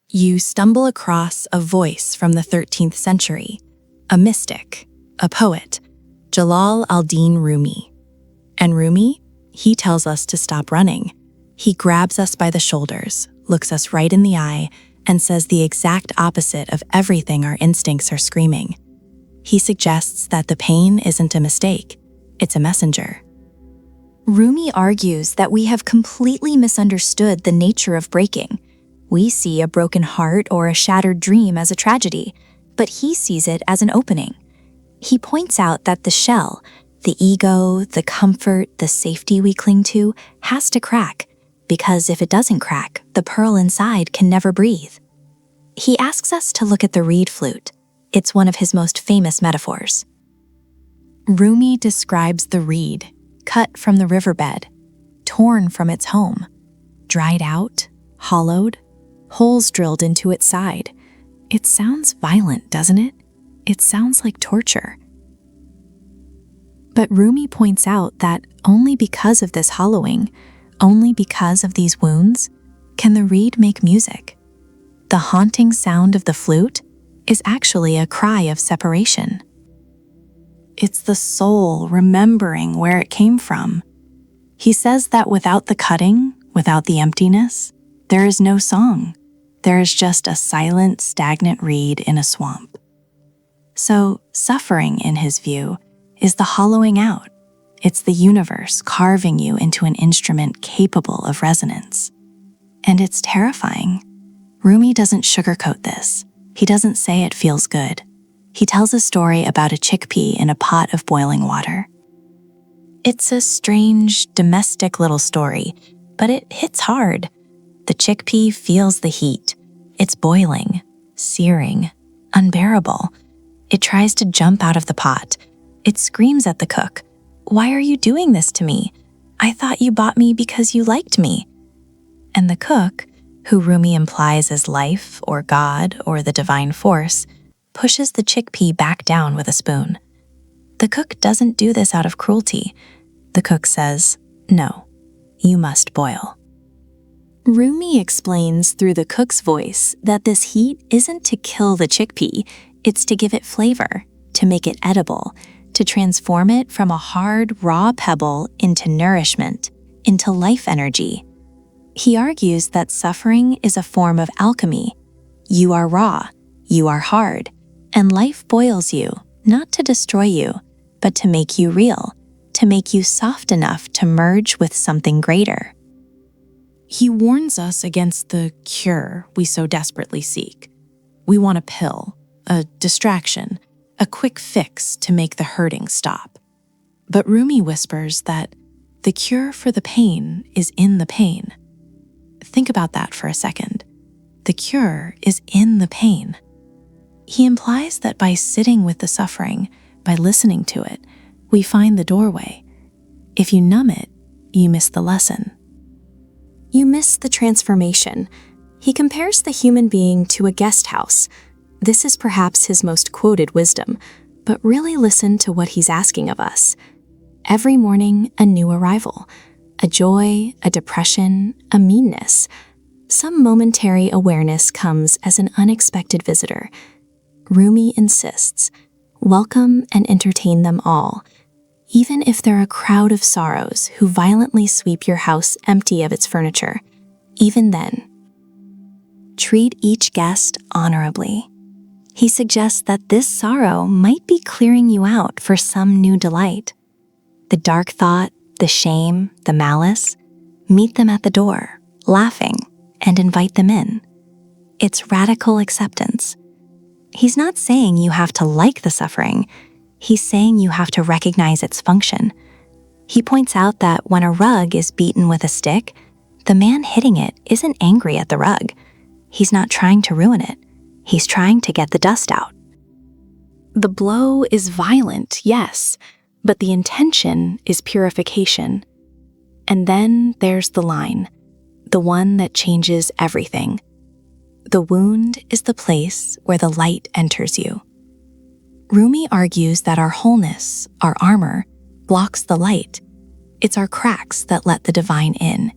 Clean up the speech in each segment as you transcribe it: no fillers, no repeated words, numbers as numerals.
You stumble across a voice from the 13th century, a mystic, a poet, Jalal al-Din Rumi. And Rumi, he tells us to stop running. He grabs us by the shoulders, looks us right in the eye, and says the exact opposite of everything our instincts are screaming. He suggests that the pain isn't a mistake, it's a messenger. Rumi argues that we have completely misunderstood the nature of breaking. We see a broken heart or a shattered dream as a tragedy, but he sees it as an opening. He points out that the shell, the ego, the comfort, the safety we cling to, has to crack, because if it doesn't crack, the pearl inside can never breathe. He asks us to look at the reed flute. It's one of his most famous metaphors. Rumi describes the reed, cut from the riverbed, torn from its home, dried out, hollowed, holes drilled into its side. It sounds violent, doesn't it? It sounds like torture. But Rumi points out that only because of this hollowing, only because of these wounds, can the reed make music. The haunting sound of the flute is actually a cry of separation. It's the soul remembering where it came from. He says that without the cutting, without the emptiness, there is no song. There is just a silent, stagnant reed in a swamp. So, suffering, in his view, is the hollowing out. It's the universe carving you into an instrument capable of resonance. And it's terrifying. Rumi doesn't sugarcoat this. He doesn't say it feels good. He tells a story about a chickpea in a pot of boiling water. It's a strange, domestic little story, but it hits hard. The chickpea feels the heat. It's boiling, searing, unbearable. It tries to jump out of the pot. It screams at the cook, "Why are you doing this to me? I thought you bought me because you liked me." And the cook, who Rumi implies as life or God or the divine force, pushes the chickpea back down with a spoon. The cook doesn't do this out of cruelty. The cook says, "No, you must boil." Rumi explains through the cook's voice that this heat isn't to kill the chickpea, it's to give it flavor, to make it edible, to transform it from a hard, raw pebble into nourishment, into life energy. He argues that suffering is a form of alchemy. You are raw, you are hard, and life boils you, not to destroy you, but to make you real, to make you soft enough to merge with something greater. He warns us against the cure we so desperately seek. We want a pill, a distraction, a quick fix to make the hurting stop. But Rumi whispers that the cure for the pain is in the pain. Think about that for a second. The cure is in the pain. He implies that by sitting with the suffering, by listening to it, we find the doorway. If you numb it, you miss the lesson. You miss the transformation. He compares the human being to a guest house. This is perhaps his most quoted wisdom, but really listen to what he's asking of us. Every morning, a new arrival, a joy, a depression, a meanness. Some momentary awareness comes as an unexpected visitor. Rumi insists, welcome and entertain them all, even if they're a crowd of sorrows who violently sweep your house empty of its furniture. Even then, treat each guest honorably. He suggests that this sorrow might be clearing you out for some new delight. The dark thought, the shame, the malice, meet them at the door, laughing, and invite them in. It's radical acceptance. He's not saying you have to like the suffering. He's saying you have to recognize its function. He points out that when a rug is beaten with a stick, the man hitting it isn't angry at the rug. He's not trying to ruin it. He's trying to get the dust out. The blow is violent, yes, but the intention is purification. And then there's the line, the one that changes everything. The wound is the place where the light enters you. Rumi argues that our wholeness, our armor, blocks the light. It's our cracks that let the divine in.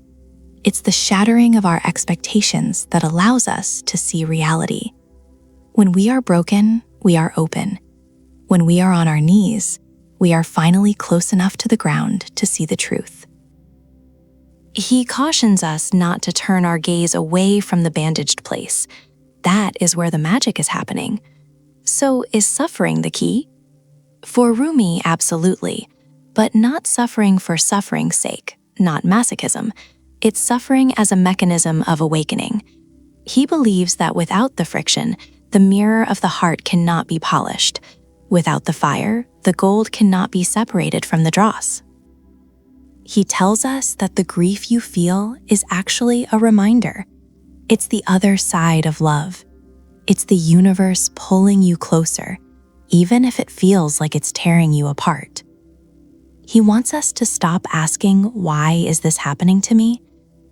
It's the shattering of our expectations that allows us to see reality. When we are broken, we are open. When we are on our knees, we are finally close enough to the ground to see the truth. He cautions us not to turn our gaze away from the bandaged place. That is where the magic is happening. So is suffering the key? For Rumi, absolutely, but not suffering for suffering's sake, not masochism. It's suffering as a mechanism of awakening. He believes that without the friction, the mirror of the heart cannot be polished. Without the fire, the gold cannot be separated from the dross. He tells us that the grief you feel is actually a reminder. It's the other side of love. It's the universe pulling you closer, even if it feels like it's tearing you apart. He wants us to stop asking, "Why is this happening to me?"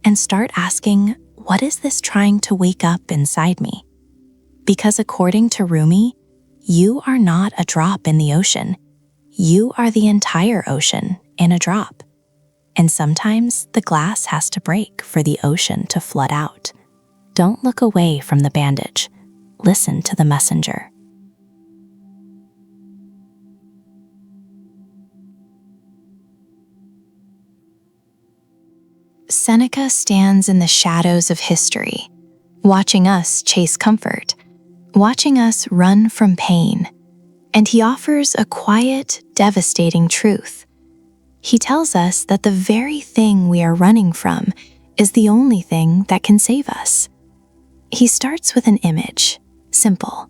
and start asking, "What is this trying to wake up inside me?" Because according to Rumi, you are not a drop in the ocean. You are the entire ocean in a drop. And sometimes the glass has to break for the ocean to flood out. Don't look away from the bandage. Listen to the messenger. Seneca stands in the shadows of history, watching us chase comfort, watching us run from pain, and he offers a quiet, devastating truth. He tells us that the very thing we are running from is the only thing that can save us. He starts with an image, simple,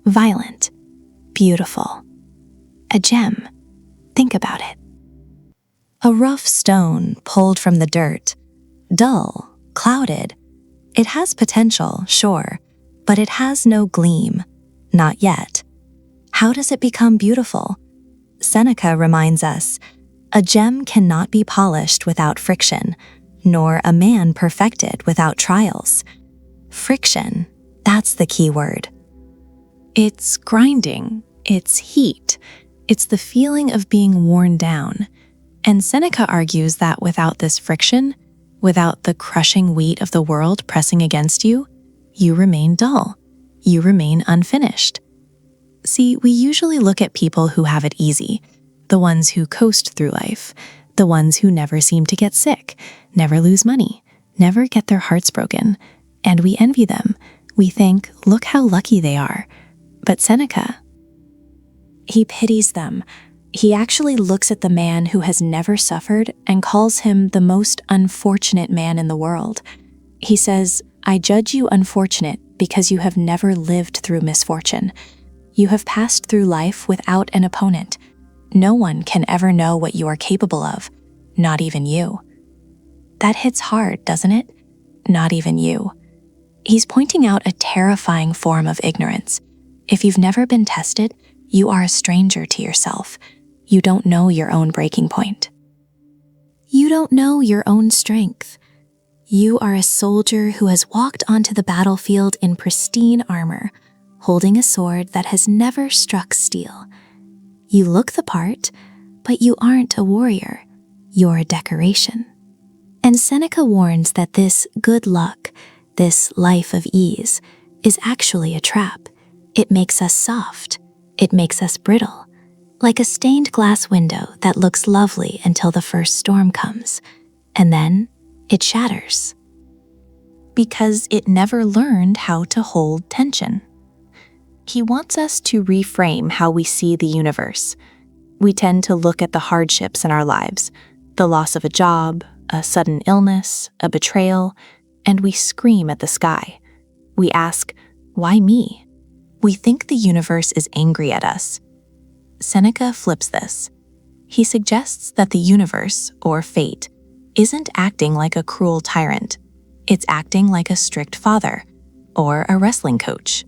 violent, beautiful. A gem. Think about it. A rough stone pulled from the dirt, dull, clouded. It has potential, sure, but it has no gleam, not yet. How does it become beautiful? Seneca reminds us, a gem cannot be polished without friction, nor a man perfected without trials. Friction, that's the key word. It's grinding, it's heat, it's the feeling of being worn down. And Seneca argues that without this friction, without the crushing weight of the world pressing against you, you remain dull. You remain unfinished. See, we usually look at people who have it easy, the ones who coast through life, the ones who never seem to get sick, never lose money, never get their hearts broken, and we envy them. We think, look how lucky they are. But Seneca, he pities them. He actually looks at the man who has never suffered and calls him the most unfortunate man in the world. He says, I judge you unfortunate because you have never lived through misfortune. You have passed through life without an opponent. No one can ever know what you are capable of, not even you. That hits hard, doesn't it? Not even you. He's pointing out a terrifying form of ignorance. If you've never been tested, you are a stranger to yourself. You don't know your own breaking point. You don't know your own strength. You are a soldier who has walked onto the battlefield in pristine armor, holding a sword that has never struck steel. You look the part, but you aren't a warrior. You're a decoration. And Seneca warns that this good luck, this life of ease, is actually a trap. It makes us soft. It makes us brittle. Like a stained glass window that looks lovely until the first storm comes, and then it shatters. Because it never learned how to hold tension. He wants us to reframe how we see the universe. We tend to look at the hardships in our lives, the loss of a job, a sudden illness, a betrayal, and we scream at the sky. We ask, why me? We think the universe is angry at us. Seneca flips this. He suggests that the universe, or fate, isn't acting like a cruel tyrant. It's acting like a strict father, or a wrestling coach.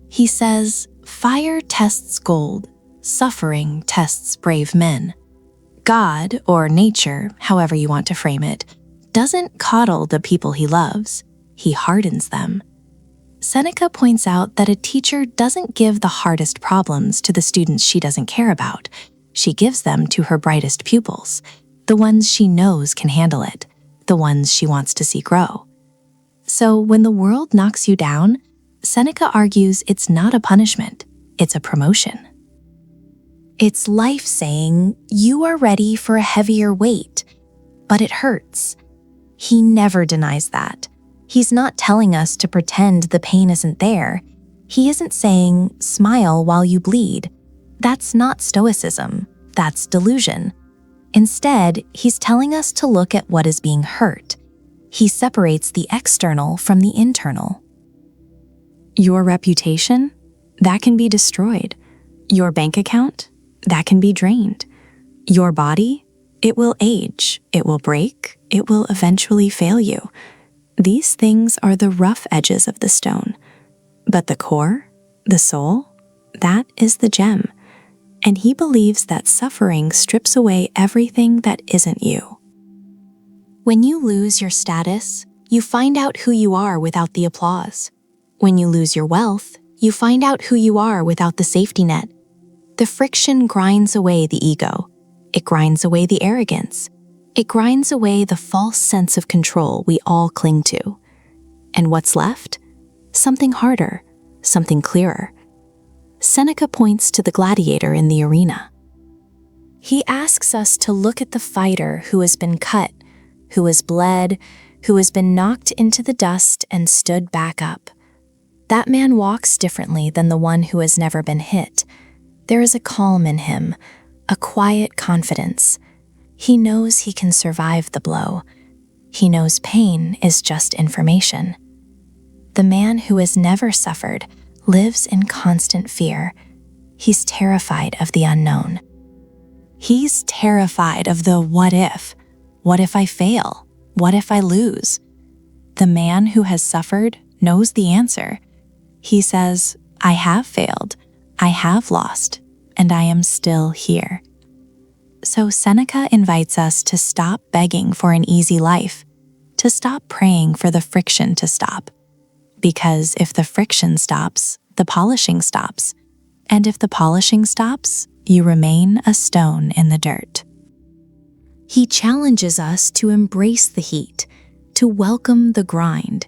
He says, fire tests gold, suffering tests brave men. God, or nature, however you want to frame it, doesn't coddle the people he loves. He hardens them. Seneca points out that a teacher doesn't give the hardest problems to the students she doesn't care about. She gives them to her brightest pupils, the ones she knows can handle it. the ones she wants to see grow. So when the world knocks you down, Seneca argues it's not a punishment, it's a promotion. It's life saying, you are ready for a heavier weight, but it hurts. He never denies that. He's not telling us to pretend the pain isn't there. He isn't saying, smile while you bleed. That's not Stoicism. That's delusion. Instead, he's telling us to look at what is being hurt. He separates the external from the internal. Your reputation? That can be destroyed. Your bank account? That can be drained. Your body? It will age. It will break. It will eventually fail you. These things are the rough edges of the stone. But the core, the soul, that is the gem. And he believes that suffering strips away everything that isn't you. When you lose your status, you find out who you are without the applause. When you lose your wealth, you find out who you are without the safety net. The friction grinds away the ego. It grinds away the arrogance. It grinds away the false sense of control we all cling to. And what's left? Something harder, something clearer. Seneca points to the gladiator in the arena. He asks us to look at the fighter who has been cut, who has bled, who has been knocked into the dust and stood back up. That man walks differently than the one who has never been hit. There is a calm in him, a quiet confidence. He knows he can survive the blow. He knows pain is just information. The man who has never suffered lives in constant fear. He's terrified of the unknown. He's terrified of the what if. What if I fail? What if I lose? The man who has suffered knows the answer. He says, I have failed, I have lost, and I am still here. So Seneca invites us to stop begging for an easy life, to stop praying for the friction to stop. Because if the friction stops, the polishing stops. And if the polishing stops, you remain a stone in the dirt. He challenges us to embrace the heat, to welcome the grind,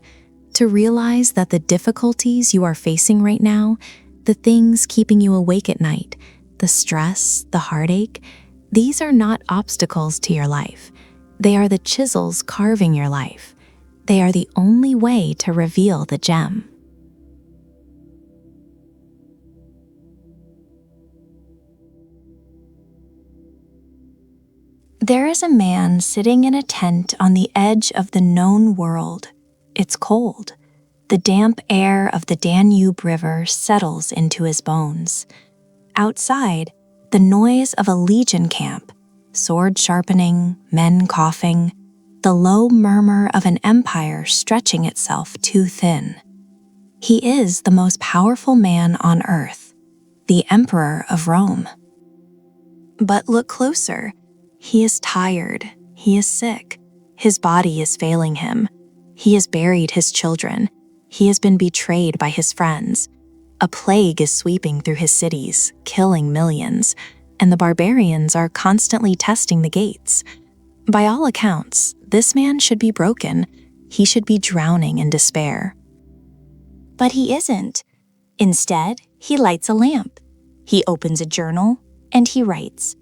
to realize that the difficulties you are facing right now, the things keeping you awake at night, the stress, the heartache, these are not obstacles to your life. They are the chisels carving your life. They are the only way to reveal the gem. There is a man sitting in a tent on the edge of the known world. It's cold. The damp air of the Danube River settles into his bones. Outside, the noise of a legion camp, sword sharpening, men coughing, the low murmur of an empire stretching itself too thin. He is the most powerful man on earth, the Emperor of Rome. But look closer. He is tired. He is sick. His body is failing him. He has buried his children. He has been betrayed by his friends. A plague is sweeping through his cities, killing millions, and the barbarians are constantly testing the gates. By all accounts, this man should be broken. He should be drowning in despair. But he isn't. Instead, he lights a lamp. He opens a journal, and he writes.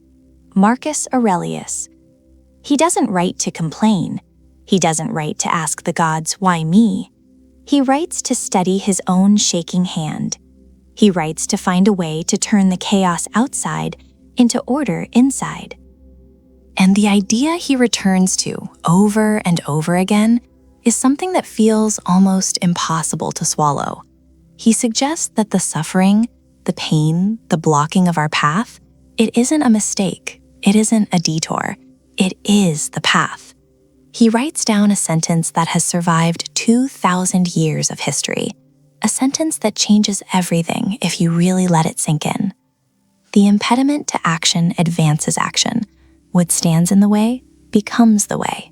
Marcus Aurelius. He doesn't write to complain. He doesn't write to ask the gods, why me? He writes to steady his own shaking hand. He writes to find a way to turn the chaos outside into order inside. And the idea he returns to over and over again is something that feels almost impossible to swallow. He suggests that the suffering, the pain, the blocking of our path, it isn't a mistake. It isn't a detour. It is the path. He writes down a sentence that has survived 2,000 years of history, a sentence that changes everything if you really let it sink in. The impediment to action advances action. What stands in the way becomes the way.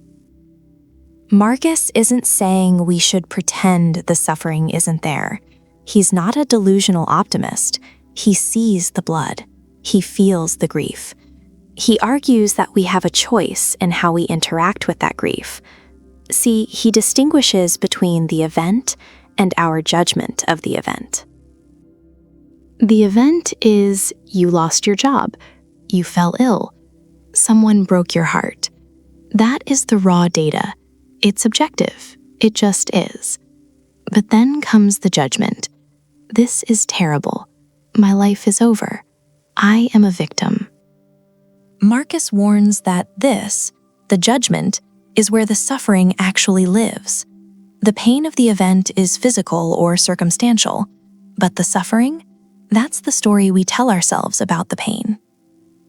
Marcus isn't saying we should pretend the suffering isn't there. He's not a delusional optimist. He sees the blood. He feels the grief. He argues that we have a choice in how we interact with that grief. See, he distinguishes between the event and our judgment of the event. The event is you lost your job, you fell ill, someone broke your heart. That is the raw data. It's objective. It just is. But then comes the judgment. This is terrible. My life is over. I am a victim. Marcus warns that this, the judgment, is where the suffering actually lives. The pain of the event is physical or circumstantial, but the suffering, that's the story we tell ourselves about the pain.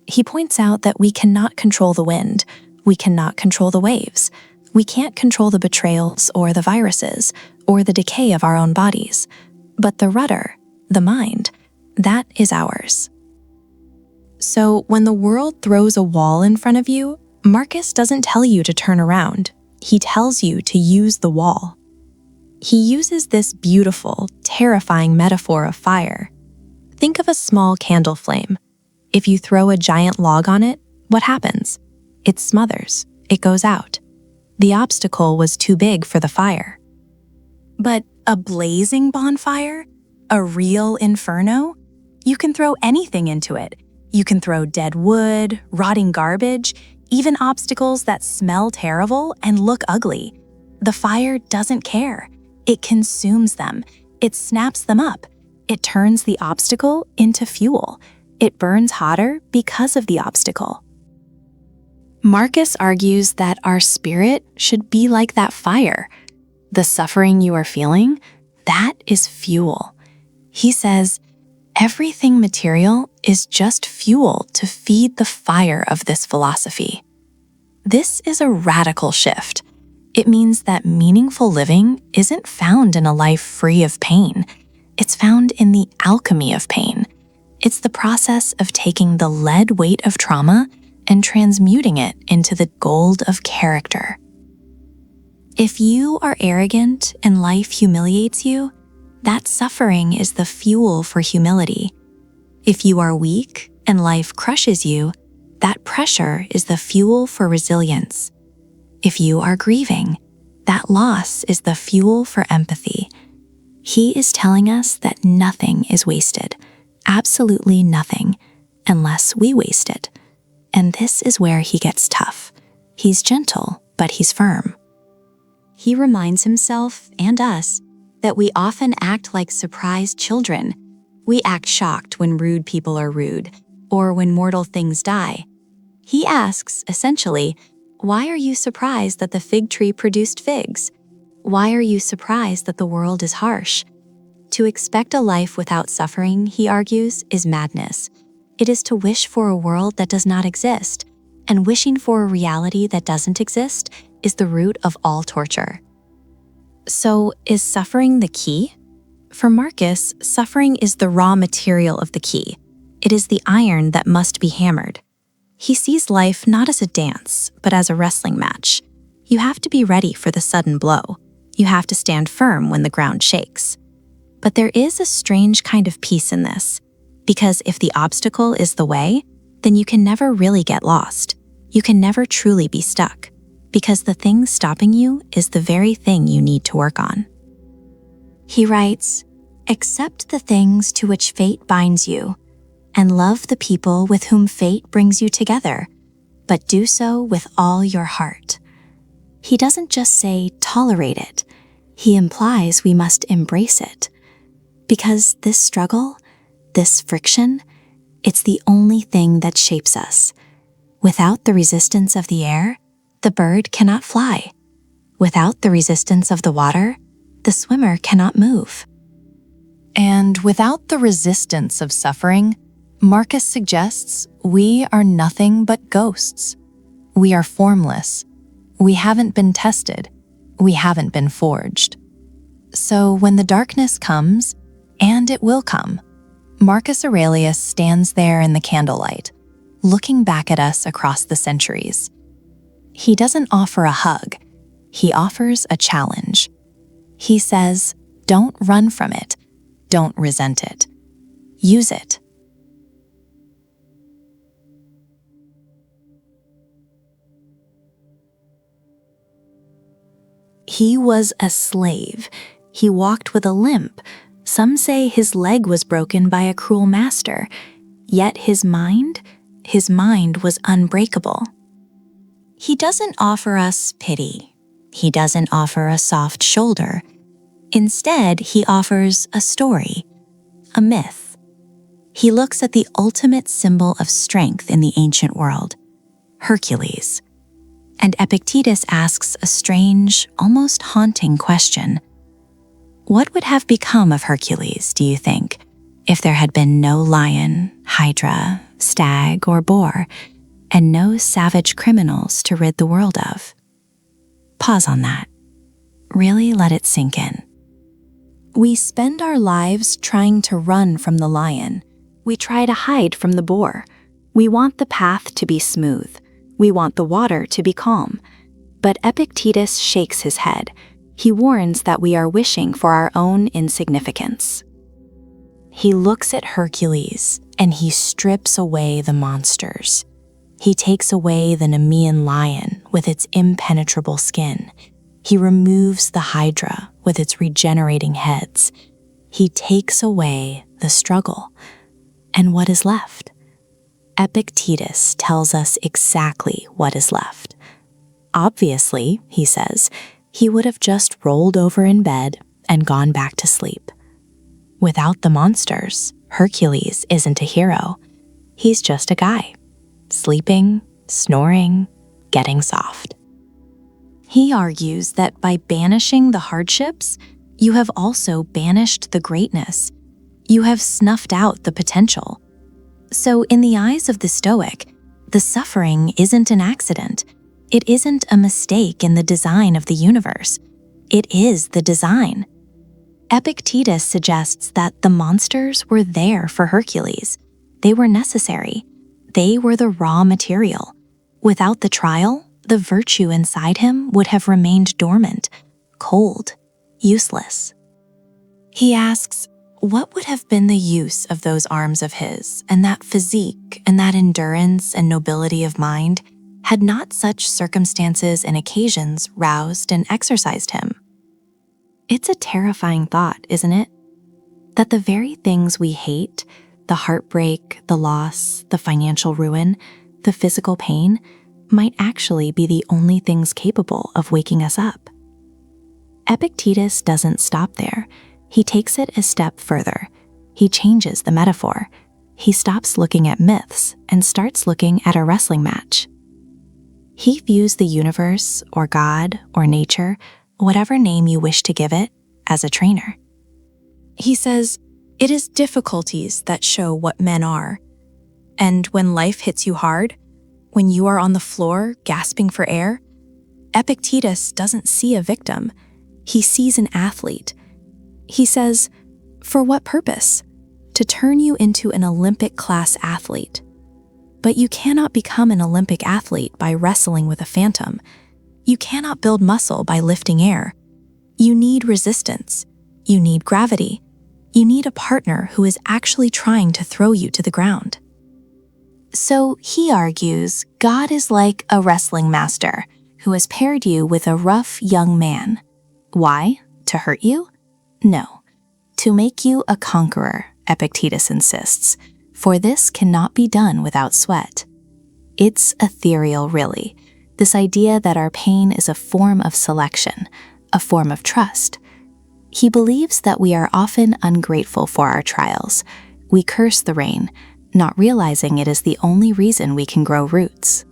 He points out that we cannot control the wind, we cannot control the waves, we can't control the betrayals or the viruses or the decay of our own bodies, but the rudder, the mind, that is ours. So when the world throws a wall in front of you, Marcus doesn't tell you to turn around. He tells you to use the wall. He uses this beautiful, terrifying metaphor of fire. Think of a small candle flame. If you throw a giant log on it, what happens? It smothers. It goes out. The obstacle was too big for the fire. But a blazing bonfire? A real inferno? You can throw anything into it. You can throw dead wood, rotting garbage, even obstacles that smell terrible and look ugly. The fire doesn't care. It consumes them. It snaps them up. It turns the obstacle into fuel. It burns hotter because of the obstacle. Marcus argues that our spirit should be like that fire. The suffering you are feeling, that is fuel. He says, everything material is just fuel to feed the fire of this philosophy. This is a radical shift. It means that meaningful living isn't found in a life free of pain. It's found in the alchemy of pain. It's the process of taking the lead weight of trauma and transmuting it into the gold of character. If you are arrogant and life humiliates you, that suffering is the fuel for humility. If you are weak and life crushes you, that pressure is the fuel for resilience. If you are grieving, that loss is the fuel for empathy. He is telling us that nothing is wasted, absolutely nothing, unless we waste it. And this is where he gets tough. He's gentle, but he's firm. He reminds himself and us that we often act like surprised children. We act shocked when rude people are rude, or when mortal things die. He asks, essentially, why are you surprised that the fig tree produced figs? Why are you surprised that the world is harsh? To expect a life without suffering, he argues, is madness. It is to wish for a world that does not exist, and wishing for a reality that doesn't exist is the root of all torture. So, is suffering the key? For Marcus, suffering is the raw material of the key. It is the iron that must be hammered. He sees life not as a dance, but as a wrestling match. You have to be ready for the sudden blow. You have to stand firm when the ground shakes. But there is a strange kind of peace in this, because if the obstacle is the way, then you can never really get lost. You can never truly be stuck, because the thing stopping you is the very thing you need to work on. He writes, "Accept the things to which fate binds you, and love the people with whom fate brings you together, but do so with all your heart." He doesn't just say tolerate it, he implies we must embrace it. Because this struggle, this friction, it's the only thing that shapes us. Without the resistance of the air, the bird cannot fly. Without the resistance of the water, the swimmer cannot move. And without the resistance of suffering, Marcus suggests we are nothing but ghosts. We are formless. We haven't been tested. We haven't been forged. So when the darkness comes, and it will come, Marcus Aurelius stands there in the candlelight, looking back at us across the centuries. He doesn't offer a hug. He offers a challenge. He says, don't run from it. Don't resent it. Use it. He was a slave. He walked with a limp. Some say his leg was broken by a cruel master. Yet his mind was unbreakable. He doesn't offer us pity. He doesn't offer a soft shoulder. Instead, he offers a story, a myth. He looks at the ultimate symbol of strength in the ancient world, Hercules. And Epictetus asks a strange, almost haunting question. What would have become of Hercules, do you think, if there had been no lion, hydra, stag, or boar, and no savage criminals to rid the world of? Pause on that. Really let it sink in. We spend our lives trying to run from the lion. We try to hide from the boar. We want the path to be smooth. We want the water to be calm. But Epictetus shakes his head. He warns that we are wishing for our own insignificance. He looks at Hercules and he strips away the monsters. He takes away the Nemean lion with its impenetrable skin. He removes the hydra with its regenerating heads. He takes away the struggle. And what is left? Epictetus tells us exactly what is left. Obviously, he says, he would have just rolled over in bed and gone back to sleep. Without the monsters, Hercules isn't a hero. He's just a guy, sleeping, snoring, getting soft. He argues that by banishing the hardships, you have also banished the greatness. You have snuffed out the potential. So in the eyes of the Stoic, the suffering isn't an accident. It isn't a mistake in the design of the universe. It is the design. Epictetus suggests that the monsters were there for Hercules. They were necessary. They were the raw material. Without the trial, the virtue inside him would have remained dormant, cold, useless. He asks, what would have been the use of those arms of his, and that physique, and that endurance and nobility of mind, had not such circumstances and occasions roused and exercised him? It's a terrifying thought, isn't it? That the very things we hate, the heartbreak, the loss, the financial ruin, the physical pain, might actually be the only things capable of waking us up. Epictetus doesn't stop there. He takes it a step further. He changes the metaphor. He stops looking at myths and starts looking at a wrestling match. He views the universe, or God, or nature, whatever name you wish to give it, as a trainer. He says, it is difficulties that show what men are. And when life hits you hard, when you are on the floor gasping for air, Epictetus doesn't see a victim. He sees an athlete. He says, for what purpose? To turn you into an Olympic-class athlete. But you cannot become an Olympic athlete by wrestling with a phantom. You cannot build muscle by lifting air. You need resistance. You need gravity. You need a partner who is actually trying to throw you to the ground. So he argues God is like a wrestling master who has paired you with a rough young man. Why? To hurt you? No. To make you a conqueror, Epictetus insists, for this cannot be done without sweat. It's ethereal, really, this idea that our pain is a form of selection, a form of trust. He believes that we are often ungrateful for our trials. We curse the rain, not realizing it is the only reason we can grow roots.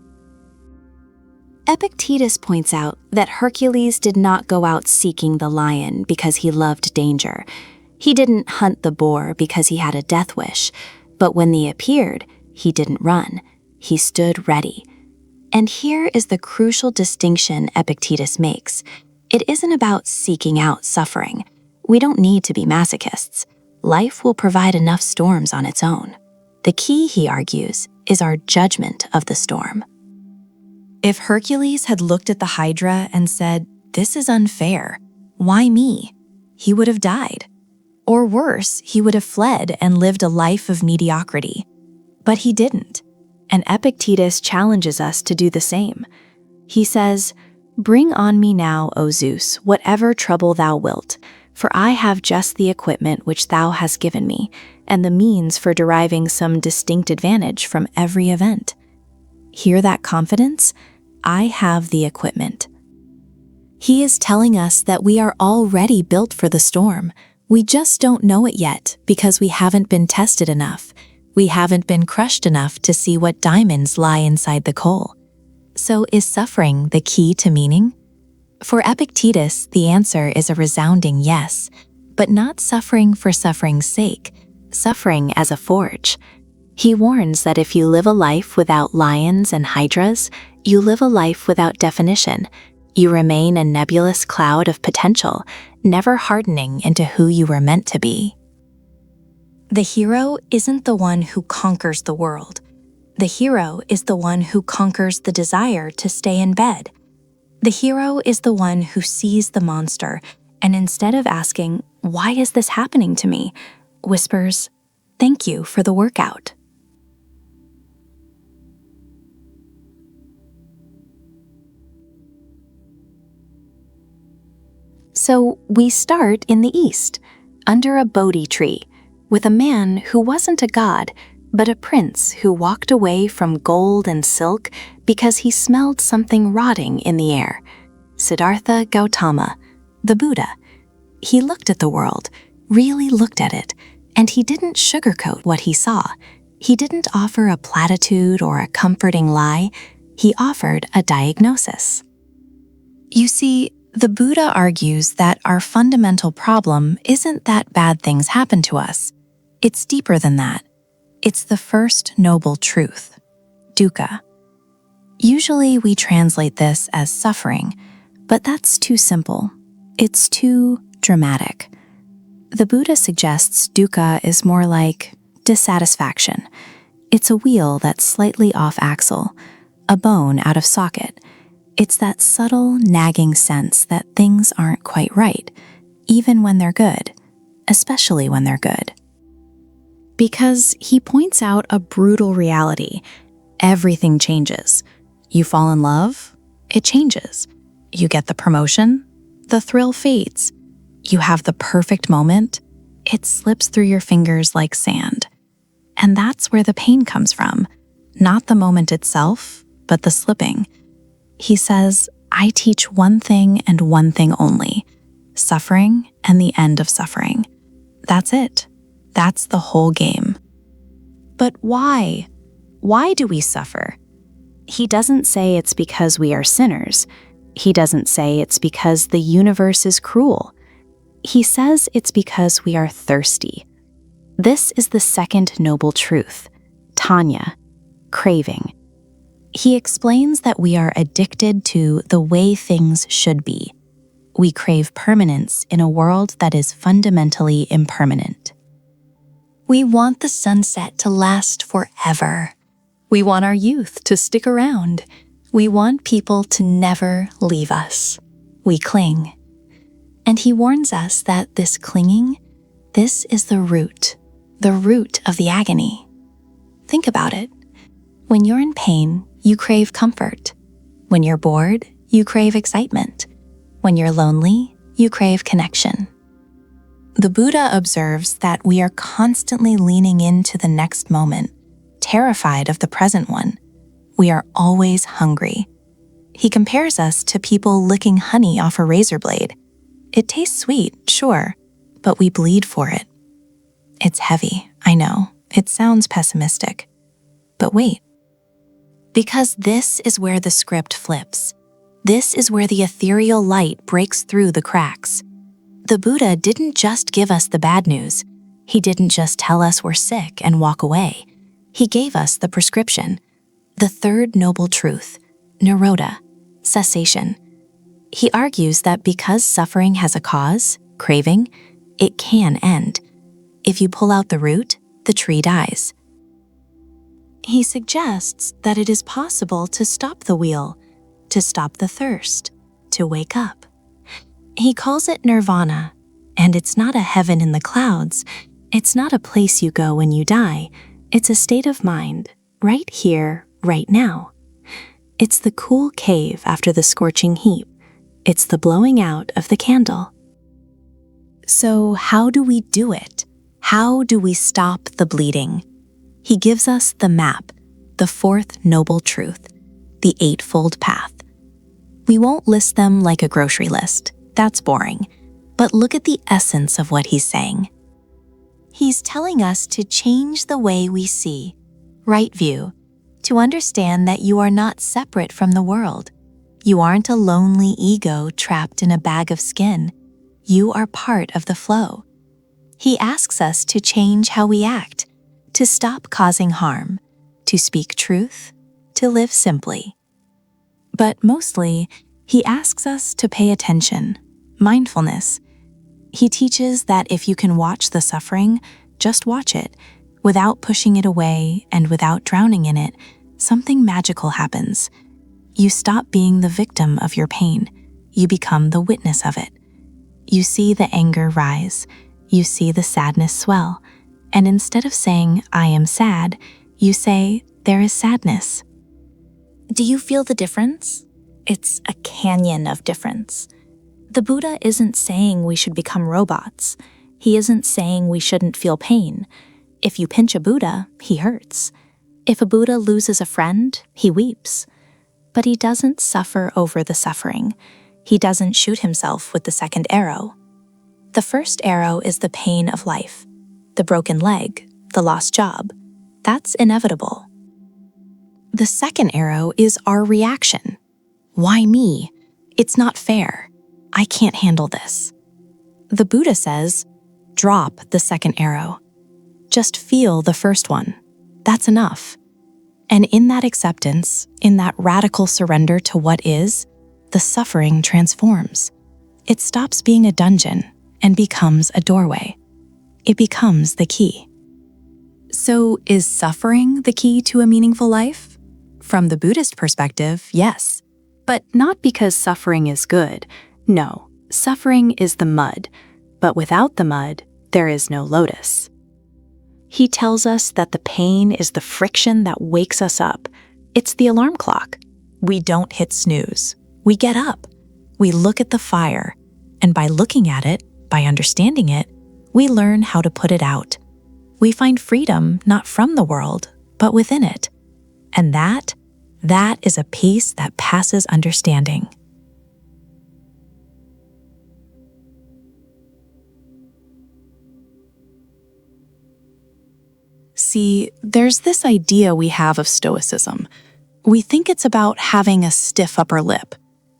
Epictetus points out that Hercules did not go out seeking the lion because he loved danger. He didn't hunt the boar because he had a death wish. But when they appeared, he didn't run. He stood ready. And here is the crucial distinction Epictetus makes. It isn't about seeking out suffering. We don't need to be masochists. Life will provide enough storms on its own. The key, he argues, is our judgment of the storm. If Hercules had looked at the Hydra and said, "This is unfair. Why me?" he would have died. Or worse, he would have fled and lived a life of mediocrity. But he didn't. And Epictetus challenges us to do the same. He says, Bring on me now, O Zeus, whatever trouble thou wilt, for I have just the equipment which thou hast given me, and the means for deriving some distinct advantage from every event. Hear that confidence? I have the equipment. He is telling us that we are already built for the storm. We just don't know it yet because we haven't been tested enough. We haven't been crushed enough to see what diamonds lie inside the coal. So is suffering the key to meaning? For Epictetus, the answer is a resounding yes, but not suffering for suffering's sake, suffering as a forge. He warns that if you live a life without lions and hydras, you live a life without definition. You remain a nebulous cloud of potential, never hardening into who you were meant to be. The hero isn't the one who conquers the world. The hero is the one who conquers the desire to stay in bed. The hero is the one who sees the monster and instead of asking, "Why is this happening to me?" whispers, "Thank you for the workout." So we start in the East, under a Bodhi tree, with a man who wasn't a god, but a prince who walked away from gold and silk because he smelled something rotting in the air. Siddhartha Gautama, the Buddha. He looked at the world, really looked at it, and he didn't sugarcoat what he saw. He didn't offer a platitude or a comforting lie. He offered a diagnosis. You see, the Buddha argues that our fundamental problem isn't that bad things happen to us. It's deeper than that. It's the first noble truth, dukkha. Usually we translate this as suffering, but that's too simple. It's too dramatic. The Buddha suggests dukkha is more like dissatisfaction. It's a wheel that's slightly off axle, a bone out of socket. It's that subtle, nagging sense that things aren't quite right, even when they're good, especially when they're good. Because he points out a brutal reality. Everything changes. You fall in love, it changes. You get the promotion, the thrill fades. You have the perfect moment, it slips through your fingers like sand. And that's where the pain comes from, not the moment itself, but the slipping. He says, I teach one thing and one thing only, suffering and the end of suffering. That's it. That's the whole game. But why? Why do we suffer? He doesn't say it's because we are sinners. He doesn't say it's because the universe is cruel. He says it's because we are thirsty. This is the second noble truth, Tanya, craving. He explains that we are addicted to the way things should be. We crave permanence in a world that is fundamentally impermanent. We want the sunset to last forever. We want our youth to stick around. We want people to never leave us. We cling. And he warns us that this clinging, this is the root of the agony. Think about it. When you're in pain, you crave comfort. When you're bored, you crave excitement. When you're lonely, you crave connection. The Buddha observes that we are constantly leaning into the next moment, terrified of the present one. We are always hungry. He compares us to people licking honey off a razor blade. It tastes sweet, sure, but we bleed for it. It's heavy, I know. It sounds pessimistic. But wait. Because this is where the script flips. This is where the ethereal light breaks through the cracks. The Buddha didn't just give us the bad news. He didn't just tell us we're sick and walk away. He gave us the prescription, the third noble truth, nirodha, cessation. He argues that because suffering has a cause, craving, it can end. If you pull out the root, the tree dies. He suggests that it is possible to stop the wheel, to stop the thirst, to wake up. He calls it nirvana, and it's not a heaven in the clouds. It's not a place you go when you die. It's a state of mind, right here, right now. It's the cool cave after the scorching heat. It's the blowing out of the candle. So how do we do it? How do we stop the bleeding? He gives us the map, the fourth noble truth, the eightfold path. We won't list them like a grocery list. That's boring. But look at the essence of what he's saying. He's telling us to change the way we see, right view, to understand that you are not separate from the world. You aren't a lonely ego trapped in a bag of skin. You are part of the flow. He asks us to change how we act, to stop causing harm, to speak truth, to live simply. But mostly, he asks us to pay attention, mindfulness. He teaches that if you can watch the suffering, just watch it, without pushing it away and without drowning in it, something magical happens. You stop being the victim of your pain. You become the witness of it. You see the anger rise. You see the sadness swell. And instead of saying, I am sad, you say, there is sadness. Do you feel the difference? It's a canyon of difference. The Buddha isn't saying we should become robots. He isn't saying we shouldn't feel pain. If you pinch a Buddha, he hurts. If a Buddha loses a friend, he weeps. But he doesn't suffer over the suffering. He doesn't shoot himself with the second arrow. The first arrow is the pain of life, the broken leg, the lost job. That's inevitable. The second arrow is our reaction. Why me? It's not fair. I can't handle this. The Buddha says, drop the second arrow. Just feel the first one. That's enough. And in that acceptance, in that radical surrender to what is, the suffering transforms. It stops being a dungeon and becomes a doorway. It becomes the key. So is suffering the key to a meaningful life? From the Buddhist perspective, yes. But not because suffering is good. No, suffering is the mud. But without the mud, there is no lotus. He tells us that the pain is the friction that wakes us up. It's the alarm clock. We don't hit snooze. We get up. We look at the fire. And by looking at it, by understanding it, we learn how to put it out. We find freedom not from the world, but within it. And that is a peace that passes understanding. See, there's this idea we have of Stoicism. We think it's about having a stiff upper lip,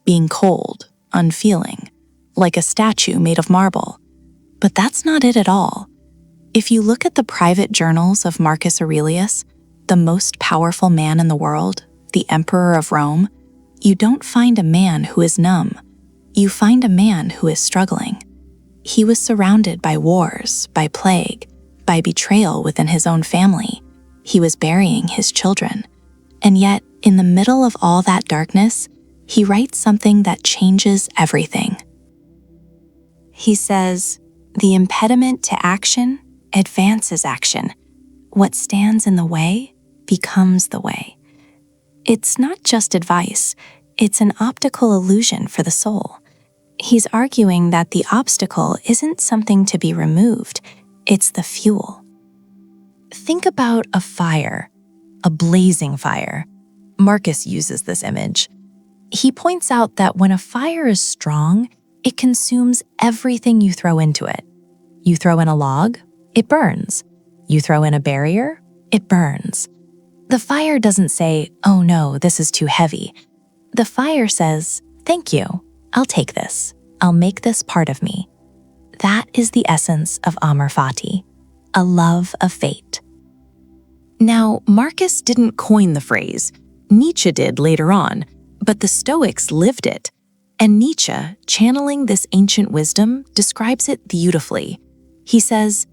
being cold, unfeeling, like a statue made of marble. But that's not it at all. If you look at the private journals of Marcus Aurelius, the most powerful man in the world, the emperor of Rome, you don't find a man who is numb. You find a man who is struggling. He was surrounded by wars, by plague, by betrayal within his own family. He was burying his children. And yet, in the middle of all that darkness, he writes something that changes everything. He says, "The impediment to action advances action. What stands in the way becomes the way." It's not just advice, it's an optical illusion for the soul. He's arguing that the obstacle isn't something to be removed, it's the fuel. Think about a fire, a blazing fire. Marcus uses this image. He points out that when a fire is strong, it consumes everything you throw into it. You throw in a log, it burns. You throw in a barrier, it burns. The fire doesn't say, "Oh no, this is too heavy." The fire says, "Thank you, I'll take this. I'll make this part of me." That is the essence of Amor Fati, a love of fate. Now, Marcus didn't coin the phrase. Nietzsche did later on, but the Stoics lived it. And Nietzsche, channeling this ancient wisdom, describes it beautifully. He says,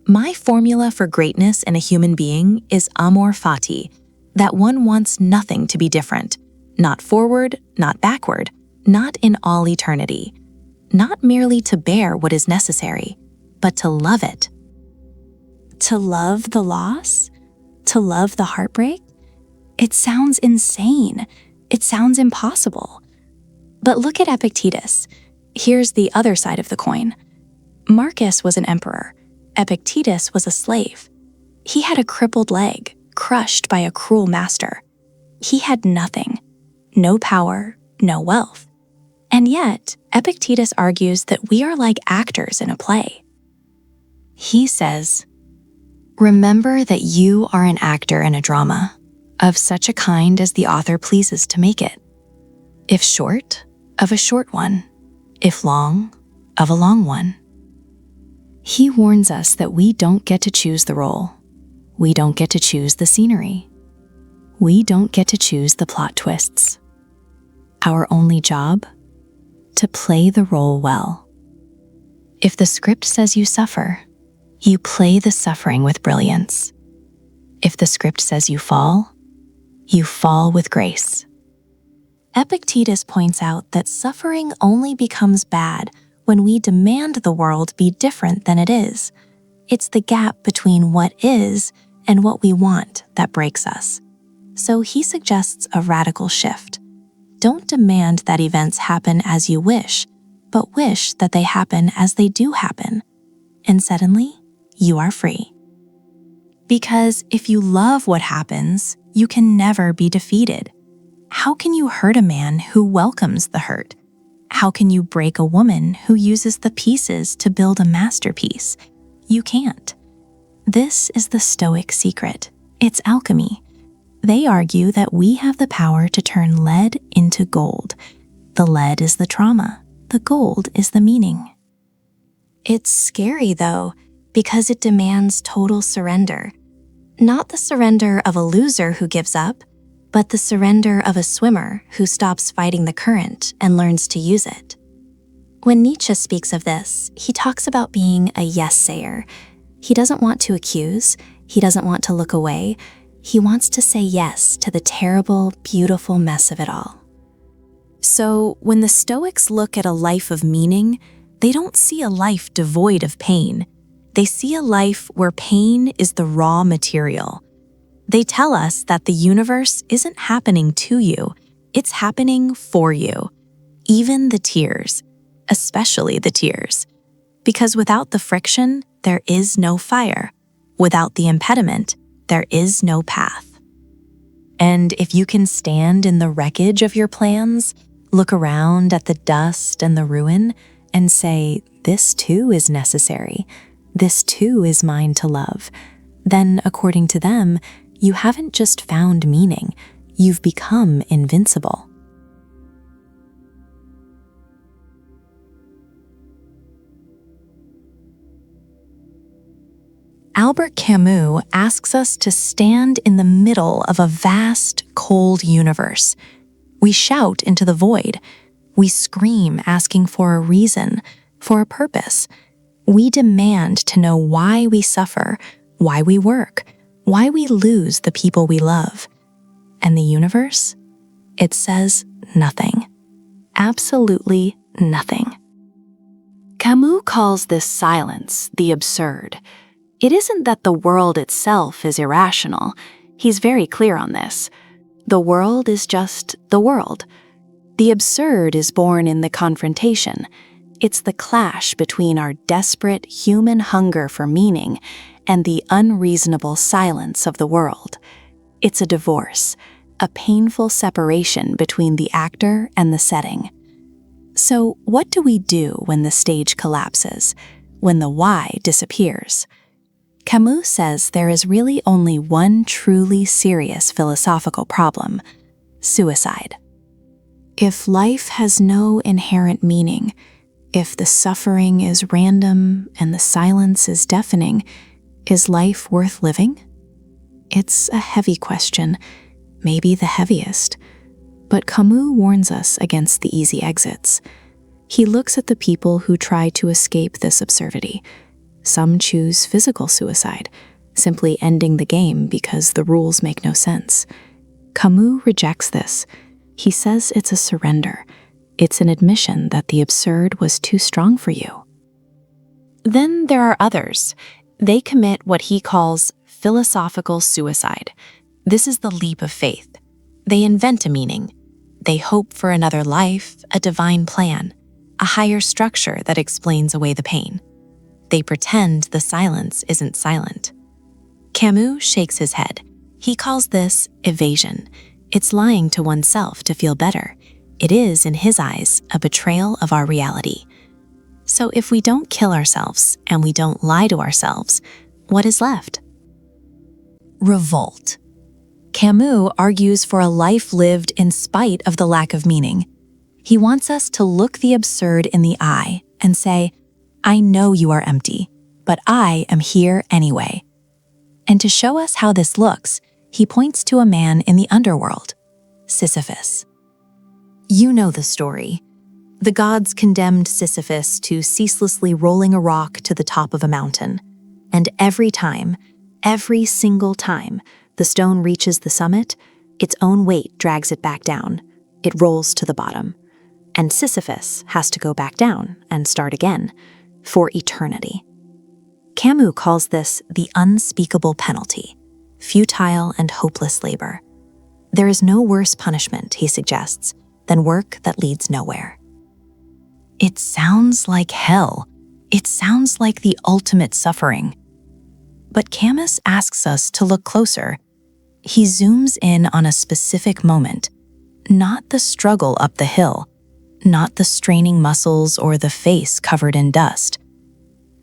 "My formula for greatness in a human being is Amor Fati, that one wants nothing to be different, not forward, not backward, not in all eternity, not merely to bear what is necessary, but to love it." To love the loss? To love the heartbreak? It sounds insane. It sounds impossible. But look at Epictetus. Here's the other side of the coin. Marcus was an emperor. Epictetus was a slave. He had a crippled leg, crushed by a cruel master. He had nothing. No power, no wealth. And yet, Epictetus argues that we are like actors in a play. He says, "Remember that you are an actor in a drama, of such a kind as the author pleases to make it. If short, of a short one. If long, of a long one." He warns us that we don't get to choose the role. We don't get to choose the scenery. We don't get to choose the plot twists. Our only job? To play the role well. If the script says you suffer, you play the suffering with brilliance. If the script says you fall with grace. Epictetus points out that suffering only becomes bad when we demand the world be different than it is. It's the gap between what is and what we want that breaks us. So he suggests a radical shift. Don't demand that events happen as you wish, but wish that they happen as they do happen. And suddenly, you are free. Because if you love what happens, you can never be defeated. How can you hurt a man who welcomes the hurt? How can you break a woman who uses the pieces to build a masterpiece? You can't. This is the Stoic secret. It's alchemy. They argue that we have the power to turn lead into gold. The lead is the trauma. The gold is the meaning. It's scary, though, because it demands total surrender. Not the surrender of a loser who gives up, but the surrender of a swimmer who stops fighting the current and learns to use it. When Nietzsche speaks of this, he talks about being a yes-sayer. He doesn't want to accuse. He doesn't want to look away. He wants to say yes to the terrible, beautiful mess of it all. So when the Stoics look at a life of meaning, they don't see a life devoid of pain. They see a life where pain is the raw material. They tell us that the universe isn't happening to you, it's happening for you. Even the tears, especially the tears. Because without the friction, there is no fire. Without the impediment, there is no path. And if you can stand in the wreckage of your plans, look around at the dust and the ruin, and say, "This too is necessary. This too is mine to love," then, according to them, you haven't just found meaning, you've become invincible. Albert Camus asks us to stand in the middle of a vast, cold universe. We shout into the void. We scream asking for a reason, for a purpose. We demand to know why we suffer, why we work, why we lose the people we love. And the universe? It says nothing. Absolutely nothing. Camus calls this silence the absurd. It isn't that the world itself is irrational. He's very clear on this. The world is just the world. The absurd is born in the confrontation. It's the clash between our desperate human hunger for meaning and the unreasonable silence of the world. It's a divorce, a painful separation between the actor and the setting. So what do we do when the stage collapses, when the why disappears? Camus says there is really only one truly serious philosophical problem: suicide. If life has no inherent meaning, if the suffering is random and the silence is deafening, is life worth living? It's a heavy question, maybe the heaviest. But Camus warns us against the easy exits. He looks at the people who try to escape this absurdity. Some choose physical suicide, simply ending the game because the rules make no sense. Camus rejects this. He says it's a surrender. It's an admission that the absurd was too strong for you. Then there are others. They commit what he calls philosophical suicide. This is the leap of faith. They invent a meaning. They hope for another life, a divine plan, a higher structure that explains away the pain. They pretend the silence isn't silent. Camus shakes his head. He calls this evasion. It's lying to oneself to feel better. It is, in his eyes, a betrayal of our reality. So if we don't kill ourselves and we don't lie to ourselves, what is left? Revolt. Camus argues for a life lived in spite of the lack of meaning. He wants us to look the absurd in the eye and say, I know you are empty, but I am here anyway. And to show us how this looks, he points to a man in the underworld, Sisyphus. You know the story. The gods condemned Sisyphus to ceaselessly rolling a rock to the top of a mountain. And every single time, the stone reaches the summit, its own weight drags it back down. It rolls to the bottom. And Sisyphus has to go back down and start again, for eternity. Camus calls this the unspeakable penalty, futile and hopeless labor. There is no worse punishment, he suggests, than work that leads nowhere. It sounds like hell. It sounds like the ultimate suffering. But Camus asks us to look closer. He zooms in on a specific moment, not the struggle up the hill, not the straining muscles or the face covered in dust.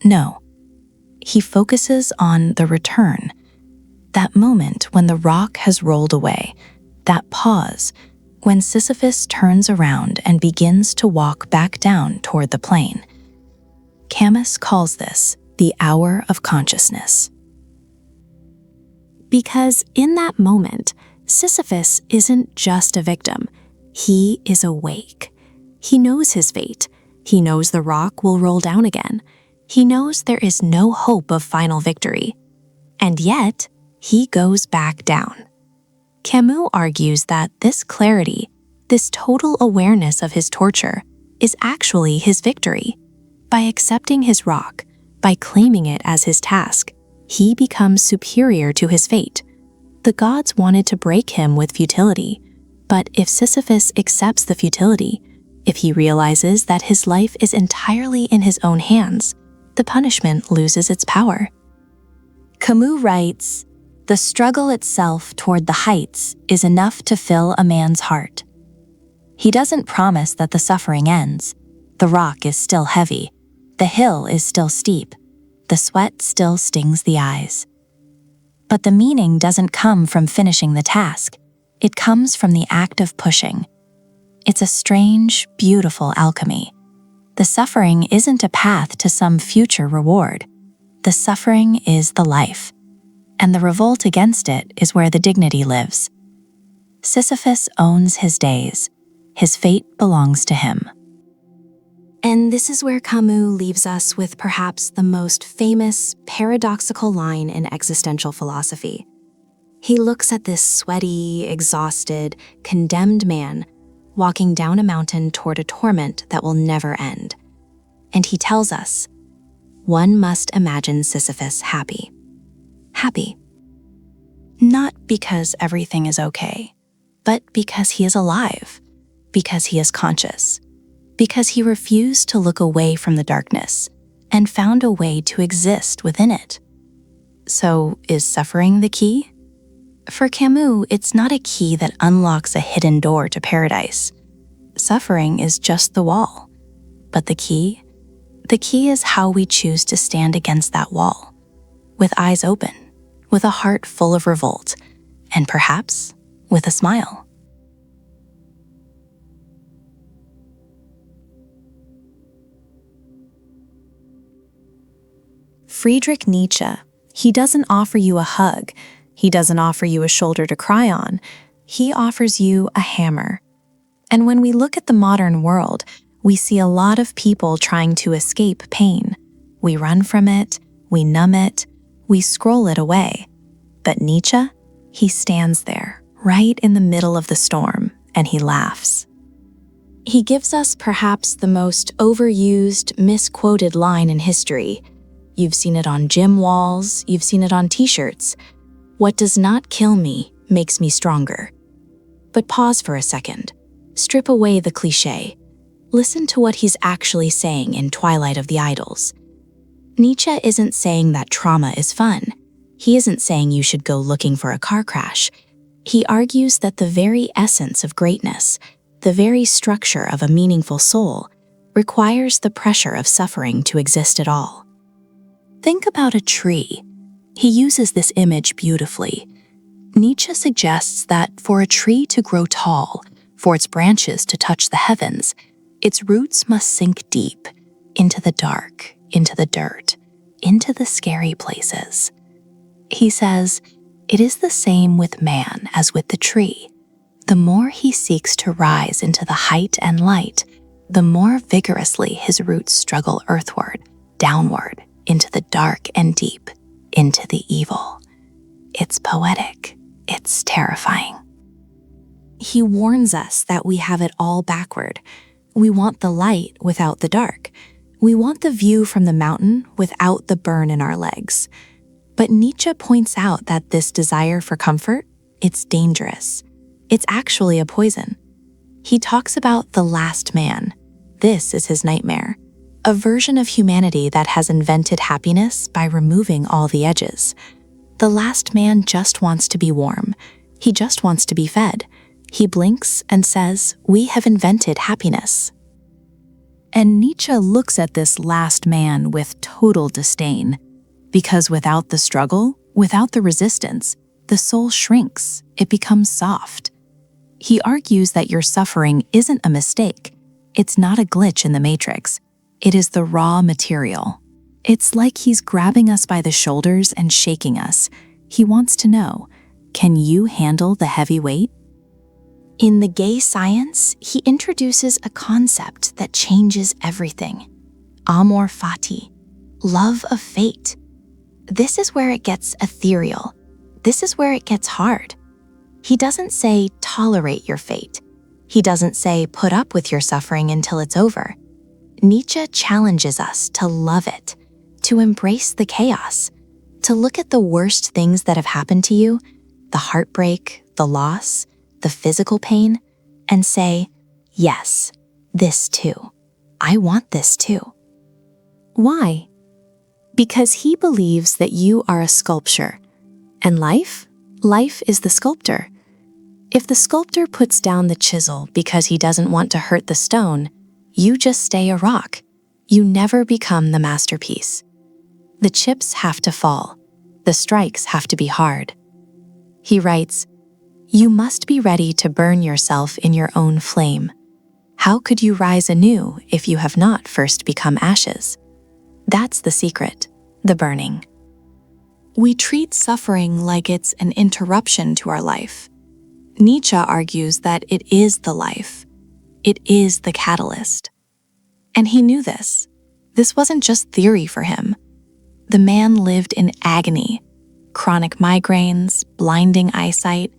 No, he focuses on the return, that moment when the rock has rolled away, that pause when Sisyphus turns around and begins to walk back down toward the plain. Camus calls this the hour of consciousness. Because in that moment, Sisyphus isn't just a victim, he is awake. He knows his fate. He knows the rock will roll down again. He knows there is no hope of final victory. And yet, he goes back down. Camus argues that this clarity, this total awareness of his torture, is actually his victory. By accepting his rock, by claiming it as his task, he becomes superior to his fate. The gods wanted to break him with futility, but if Sisyphus accepts the futility, if he realizes that his life is entirely in his own hands, the punishment loses its power. Camus writes, "The struggle itself toward the heights is enough to fill a man's heart." He doesn't promise that the suffering ends. The rock is still heavy. The hill is still steep. The sweat still stings the eyes. But the meaning doesn't come from finishing the task. It comes from the act of pushing. It's a strange, beautiful alchemy. The suffering isn't a path to some future reward. The suffering is the life, and the revolt against it is where the dignity lives. Sisyphus owns his days. His fate belongs to him. And this is where Camus leaves us with perhaps the most famous, paradoxical line in existential philosophy. He looks at this sweaty, exhausted, condemned man walking down a mountain toward a torment that will never end. And he tells us, one must imagine Sisyphus happy. Happy. Not because everything is okay, but because he is alive, because he is conscious, because he refused to look away from the darkness and found a way to exist within it. So, is suffering the key? For Camus, it's not a key that unlocks a hidden door to paradise. Suffering is just the wall. But the key is how we choose to stand against that wall, with eyes open, with a heart full of revolt, and perhaps with a smile. Friedrich Nietzsche, he doesn't offer you a hug. He doesn't offer you a shoulder to cry on. He offers you a hammer. And when we look at the modern world, we see a lot of people trying to escape pain. We run from it, we numb it, we scroll it away. But Nietzsche, he stands there, right in the middle of the storm, and he laughs. He gives us perhaps the most overused, misquoted line in history. You've seen it on gym walls, you've seen it on t-shirts. What does not kill me makes me stronger. But pause for a second. Strip away the cliché. Listen to what he's actually saying in Twilight of the Idols. Nietzsche isn't saying that trauma is fun. He isn't saying you should go looking for a car crash. He argues that the very essence of greatness, the very structure of a meaningful soul, requires the pressure of suffering to exist at all. Think about a tree. He uses this image beautifully. Nietzsche suggests that for a tree to grow tall, for its branches to touch the heavens, its roots must sink deep, into the dark, into the dirt, into the scary places. He says, it is the same with man as with the tree. The more he seeks to rise into the height and light, the more vigorously his roots struggle earthward, downward, into the dark and deep, into the evil. It's poetic. It's terrifying. He warns us that we have it all backward. We want the light without the dark. We want the view from the mountain without the burn in our legs. But Nietzsche points out that this desire for comfort, it's dangerous. It's actually a poison. He talks about the last man. This is his nightmare. A version of humanity that has invented happiness by removing all the edges. The last man just wants to be warm. He just wants to be fed. He blinks and says, we have invented happiness. And Nietzsche looks at this last man with total disdain, because without the struggle, without the resistance, the soul shrinks, it becomes soft. He argues that your suffering isn't a mistake. It's not a glitch in the matrix. It is the raw material. It's like he's grabbing us by the shoulders and shaking us. He wants to know, can you handle the heavy weight? In The Gay Science, he introduces a concept that changes everything. Amor Fati, love of fate. This is where it gets ethereal. This is where it gets hard. He doesn't say tolerate your fate. He doesn't say put up with your suffering until it's over. Nietzsche challenges us to love it, to embrace the chaos, to look at the worst things that have happened to you, the heartbreak, the loss, the physical pain, and say, yes, this too. I want this too. Why? Because he believes that you are a sculpture, and life is the sculptor. If the sculptor puts down the chisel because he doesn't want to hurt the stone, you just stay a rock. You never become the masterpiece. The chips have to fall. The strikes have to be hard. He writes, you must be ready to burn yourself in your own flame. How could you rise anew if you have not first become ashes? That's the secret, the burning. We treat suffering like it's an interruption to our life. Nietzsche argues that it is the life. It is the catalyst. And he knew this. This wasn't just theory for him. The man lived in agony, chronic migraines, blinding eyesight,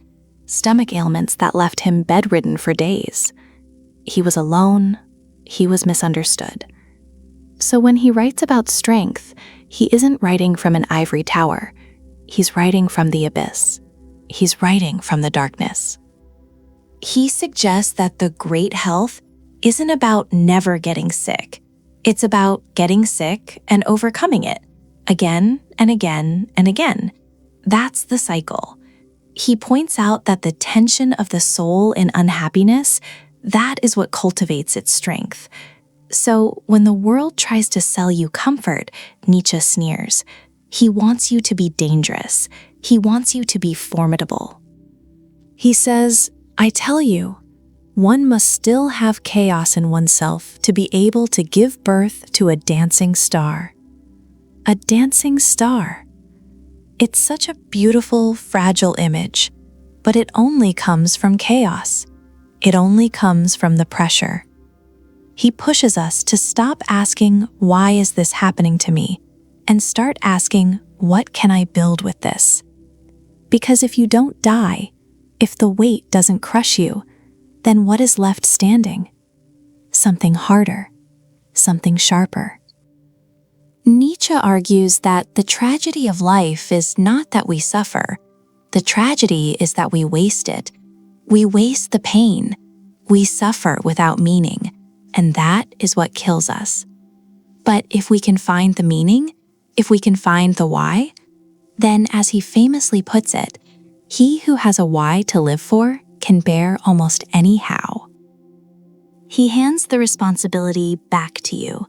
stomach ailments that left him bedridden for days. He was alone. He was misunderstood. So when he writes about strength, he isn't writing from an ivory tower. He's writing from the abyss. He's writing from the darkness. He suggests that the great health isn't about never getting sick. It's about getting sick and overcoming it, again and again and again. That's the cycle. He points out that the tension of the soul in unhappiness, that is what cultivates its strength. So when the world tries to sell you comfort, Nietzsche sneers. He wants you to be dangerous. He wants you to be formidable. He says, I tell you, one must still have chaos in oneself to be able to give birth to a dancing star. A dancing star. It's such a beautiful, fragile image, but it only comes from chaos. It only comes from the pressure. He pushes us to stop asking, why is this happening to me? And start asking, what can I build with this? Because if you don't die, if the weight doesn't crush you, then what is left standing? Something harder, something sharper. Nietzsche argues that the tragedy of life is not that we suffer. The tragedy is that we waste it. We waste the pain. We suffer without meaning, and that is what kills us. But if we can find the meaning, if we can find the why, then as he famously puts it, he who has a why to live for can bear almost any how. He hands the responsibility back to you.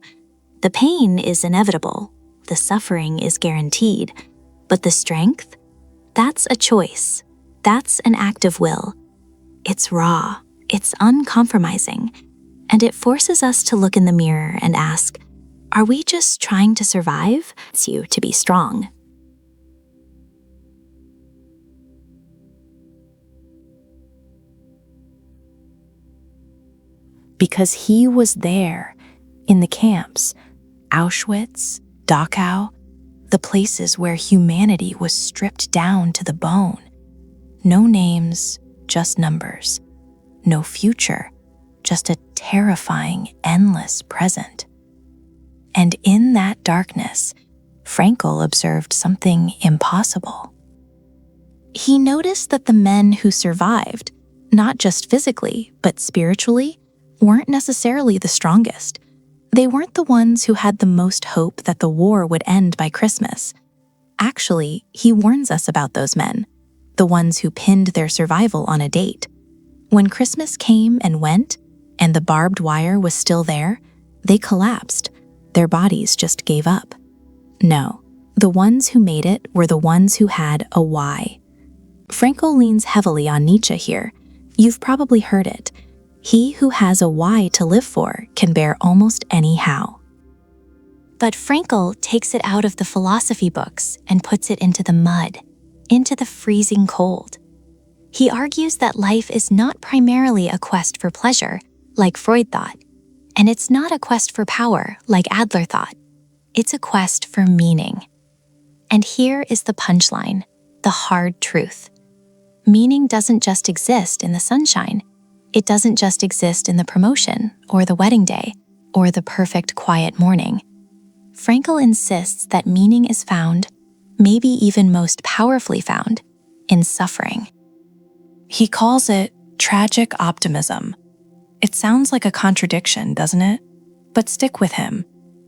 The pain is inevitable, the suffering is guaranteed, but the strength? That's a choice. That's an act of will. It's raw, it's uncompromising, and it forces us to look in the mirror and ask, are we just trying to survive? It's you to be strong. Because he was there, in the camps, Auschwitz, Dachau, the places where humanity was stripped down to the bone. No names, just numbers. No future, just a terrifying, endless present. And in that darkness, Frankl observed something impossible. He noticed that the men who survived, not just physically, but spiritually, weren't necessarily the strongest. They weren't the ones who had the most hope that the war would end by Christmas. Actually, he warns us about those men, the ones who pinned their survival on a date. When Christmas came and went, and the barbed wire was still there, they collapsed. Their bodies just gave up. No, the ones who made it were the ones who had a why. Frankl leans heavily on Nietzsche here. You've probably heard it. He who has a why to live for can bear almost any how. But Frankl takes it out of the philosophy books and puts it into the mud, into the freezing cold. He argues that life is not primarily a quest for pleasure, like Freud thought, and it's not a quest for power, like Adler thought. It's a quest for meaning. And here is the punchline, the hard truth. Meaning doesn't just exist in the sunshine. It doesn't just exist in the promotion, or the wedding day, or the perfect quiet morning. Frankl insists that meaning is found, maybe even most powerfully found, in suffering. He calls it tragic optimism. It sounds like a contradiction, doesn't it? But stick with him.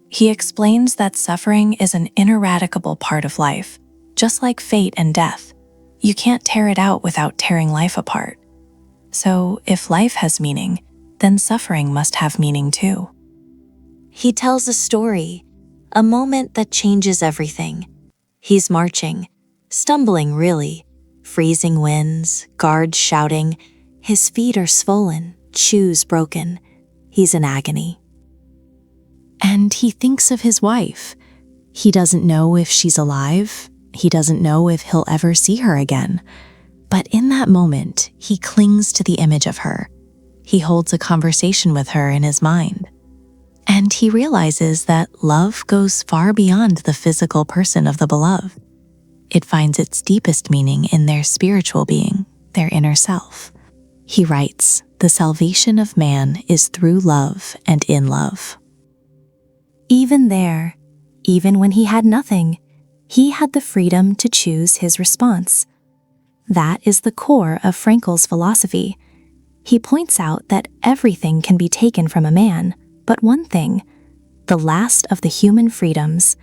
He explains that suffering is an ineradicable part of life, just like fate and death. You can't tear it out without tearing life apart. So if life has meaning, then suffering must have meaning too. He tells a story, a moment that changes everything. He's marching, stumbling really, freezing winds, guards shouting. His feet are swollen, shoes broken. He's in agony. And he thinks of his wife. He doesn't know if she's alive. He doesn't know if he'll ever see her again. But in that moment, he clings to the image of her. He holds a conversation with her in his mind. And he realizes that love goes far beyond the physical person of the beloved. It finds its deepest meaning in their spiritual being, their inner self. He writes, "The salvation of man is through love and in love." Even there, even when he had nothing, he had the freedom to choose his response. That is the core of Frankl's philosophy. He points out that everything can be taken from a man, but one thing, the last of the human freedoms,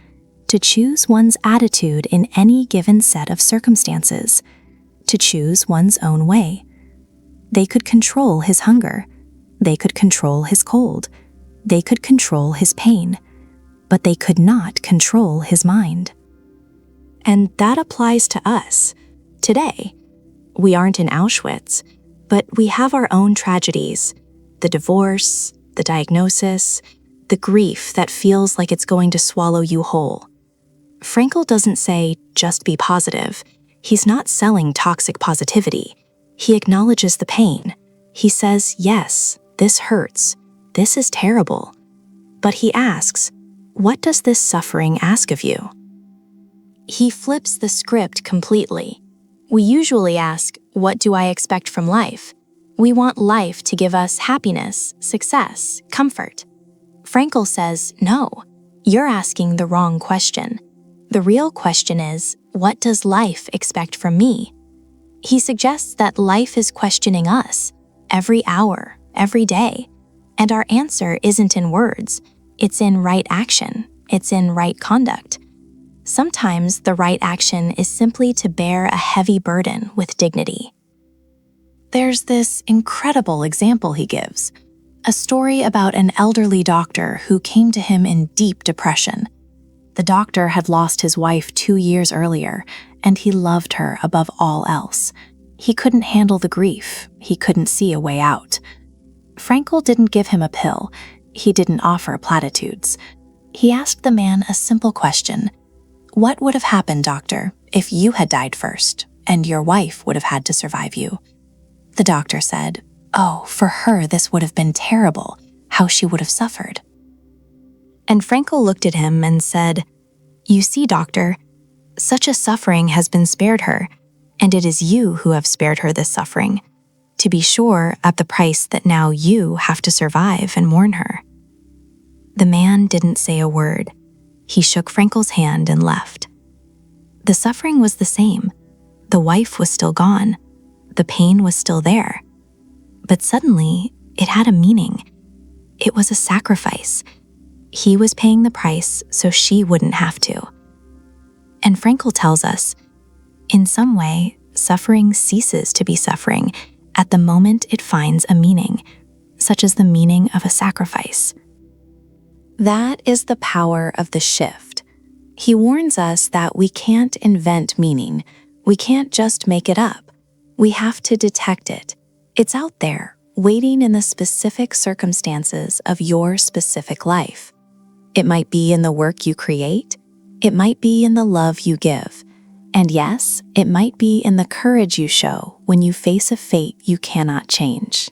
to choose one's attitude in any given set of circumstances, to choose one's own way. They could control his hunger. They could control his cold. They could control his pain, but they could not control his mind. And that applies to us. Today, we aren't in Auschwitz, but we have our own tragedies, the divorce, the diagnosis, the grief that feels like it's going to swallow you whole. Frankl doesn't say, just be positive. He's not selling toxic positivity. He acknowledges the pain. He says, yes, this hurts. This is terrible. But he asks, what does this suffering ask of you? He flips the script completely. We usually ask, what do I expect from life? We want life to give us happiness, success, comfort. Frankl says, no, you're asking the wrong question. The real question is, what does life expect from me? He suggests that life is questioning us, every hour, every day. And our answer isn't in words, it's in right action, it's in right conduct. Sometimes the right action is simply to bear a heavy burden with dignity. There's this incredible example he gives, a story about an elderly doctor who came to him in deep depression. The doctor had lost his wife 2 years earlier, and he loved her above all else. He couldn't handle the grief, he couldn't see a way out. Frankl didn't give him a pill, he didn't offer platitudes. He asked the man a simple question. What would have happened, doctor, if you had died first, and your wife would have had to survive you? The doctor said, "Oh, for her this would have been terrible, how she would have suffered." And Frankl looked at him and said, "You see, doctor, such a suffering has been spared her, and it is you who have spared her this suffering, to be sure at the price that now you have to survive and mourn her." The man didn't say a word. He shook Frankl's hand and left. The suffering was the same. The wife was still gone. The pain was still there. But suddenly, it had a meaning. It was a sacrifice. He was paying the price so she wouldn't have to. And Frankl tells us, in some way, suffering ceases to be suffering at the moment it finds a meaning, such as the meaning of a sacrifice. That is the power of the shift. He warns us that we can't invent meaning. We can't just make it up. We have to detect it. It's out there, waiting in the specific circumstances of your specific life. It might be in the work you create. It might be in the love you give. And yes, it might be in the courage you show when you face a fate you cannot change.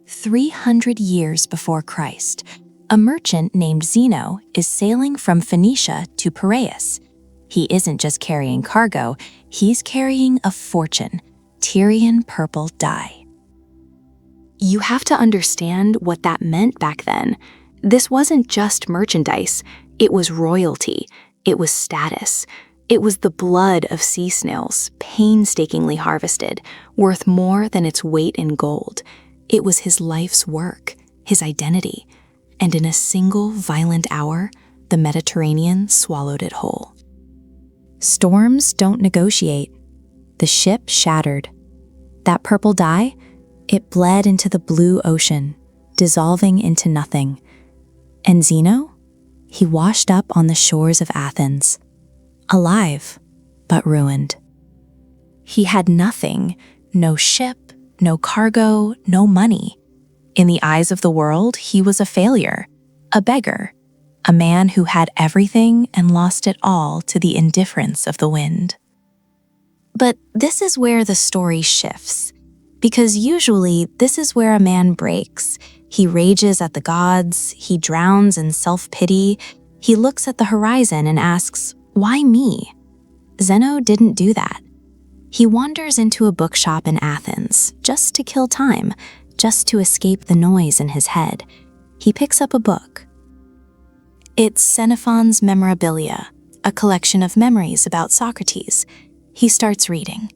"300 years before Christ, a merchant named Zeno is sailing from Phoenicia to Piraeus. He isn't just carrying cargo, he's carrying a fortune, Tyrian purple dye." You have to understand what that meant back then. This wasn't just merchandise, it was royalty, it was status. It was the blood of sea snails, painstakingly harvested, worth more than its weight in gold. It was his life's work, his identity, and in a single violent hour, the Mediterranean swallowed it whole. Storms don't negotiate. The ship shattered. That purple dye, it bled into the blue ocean, dissolving into nothing. And Zeno? He washed up on the shores of Athens, alive, but ruined. He had nothing, no ship, no cargo, no money. In the eyes of the world, he was a failure, a beggar, a man who had everything and lost it all to the indifference of the wind. But this is where the story shifts, because usually this is where a man breaks. He rages at the gods, he drowns in self-pity, he looks at the horizon and asks, "Why me?" Zeno didn't do that. He wanders into a bookshop in Athens, just to kill time, just to escape the noise in his head. He picks up a book. It's Xenophon's Memorabilia, a collection of memories about Socrates. He starts reading,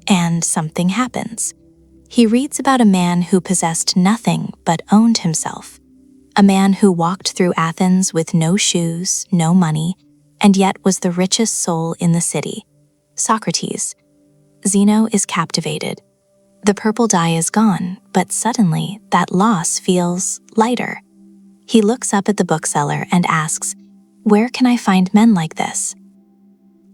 and something happens. He reads about a man who possessed nothing but owned himself, a man who walked through Athens with no shoes, no money, and yet was the richest soul in the city, Socrates. Zeno is captivated. The purple dye is gone, but suddenly that loss feels lighter. He looks up at the bookseller and asks, "Where can I find men like this?"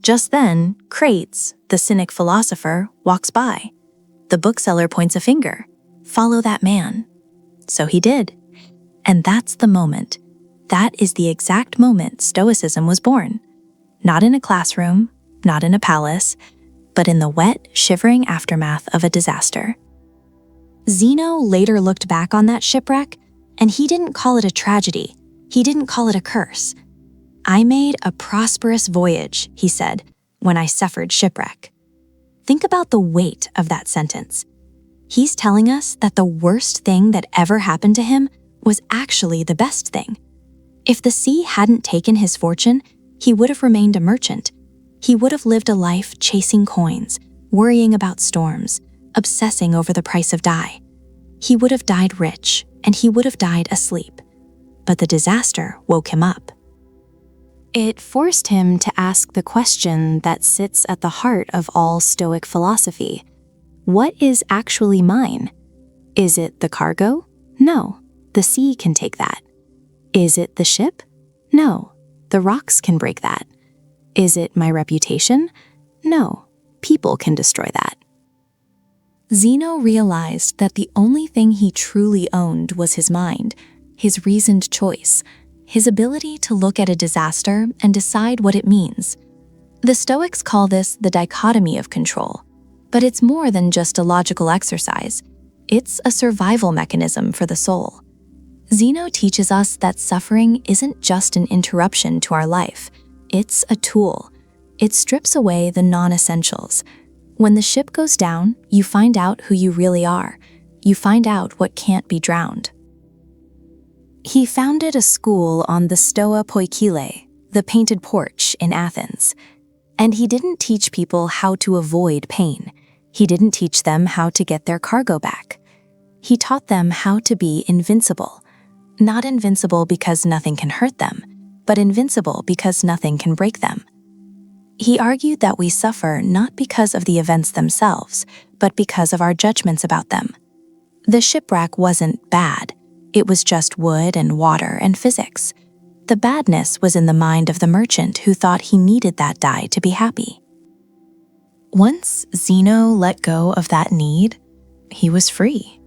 Just then, Crates, the cynic philosopher, walks by. The bookseller points a finger. "Follow that man." So he did. And that's the moment. That is the exact moment Stoicism was born. Not in a classroom, not in a palace, but in the wet, shivering aftermath of a disaster. Zeno later looked back on that shipwreck, and he didn't call it a tragedy. He didn't call it a curse. "I made a prosperous voyage," he said, "when I suffered shipwreck." Think about the weight of that sentence. He's telling us that the worst thing that ever happened to him was actually the best thing. If the sea hadn't taken his fortune, he would have remained a merchant. He would have lived a life chasing coins, worrying about storms, obsessing over the price of dye. He would have died rich, and he would have died asleep. But the disaster woke him up. It forced him to ask the question that sits at the heart of all Stoic philosophy. What is actually mine? Is it the cargo? No, the sea can take that. Is it the ship? No, the rocks can break that. Is it my reputation? No, people can destroy that. Zeno realized that the only thing he truly owned was his mind, his reasoned choice, his ability to look at a disaster and decide what it means. The Stoics call this the dichotomy of control, but it's more than just a logical exercise. It's a survival mechanism for the soul. Zeno teaches us that suffering isn't just an interruption to our life. It's a tool. It strips away the non-essentials. When the ship goes down, you find out who you really are. You find out what can't be drowned. He founded a school on the Stoa Poikile, the painted porch in Athens. And he didn't teach people how to avoid pain. He didn't teach them how to get their cargo back. He taught them how to be invincible. Not invincible because nothing can hurt them, but invincible because nothing can break them. He argued that we suffer not because of the events themselves, but because of our judgments about them. The shipwreck wasn't bad. It was just wood and water and physics. The badness was in the mind of the merchant who thought he needed that dye to be happy. Once Zeno let go of that need, he was free.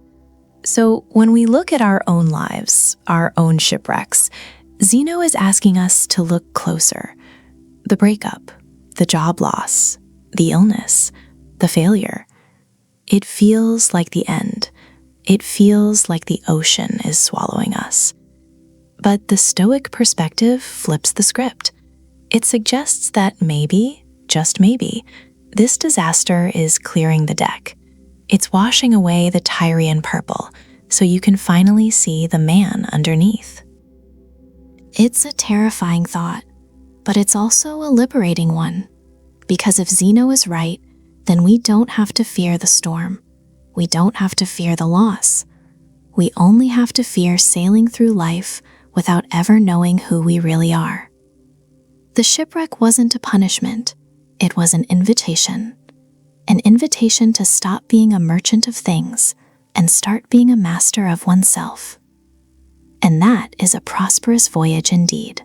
So when we look at our own lives, our own shipwrecks, Zeno is asking us to look closer. The breakup, the job loss, the illness, the failure. It feels like the end. It feels like the ocean is swallowing us. But the Stoic perspective flips the script. It suggests that maybe, just maybe, this disaster is clearing the deck. It's washing away the Tyrian purple, so you can finally see the man underneath. It's a terrifying thought, but it's also a liberating one. Because if Zeno is right, then we don't have to fear the storm. We don't have to fear the loss. We only have to fear sailing through life without ever knowing who we really are. The shipwreck wasn't a punishment. It was an invitation to stop being a merchant of things and start being a master of oneself. And that is a prosperous voyage indeed.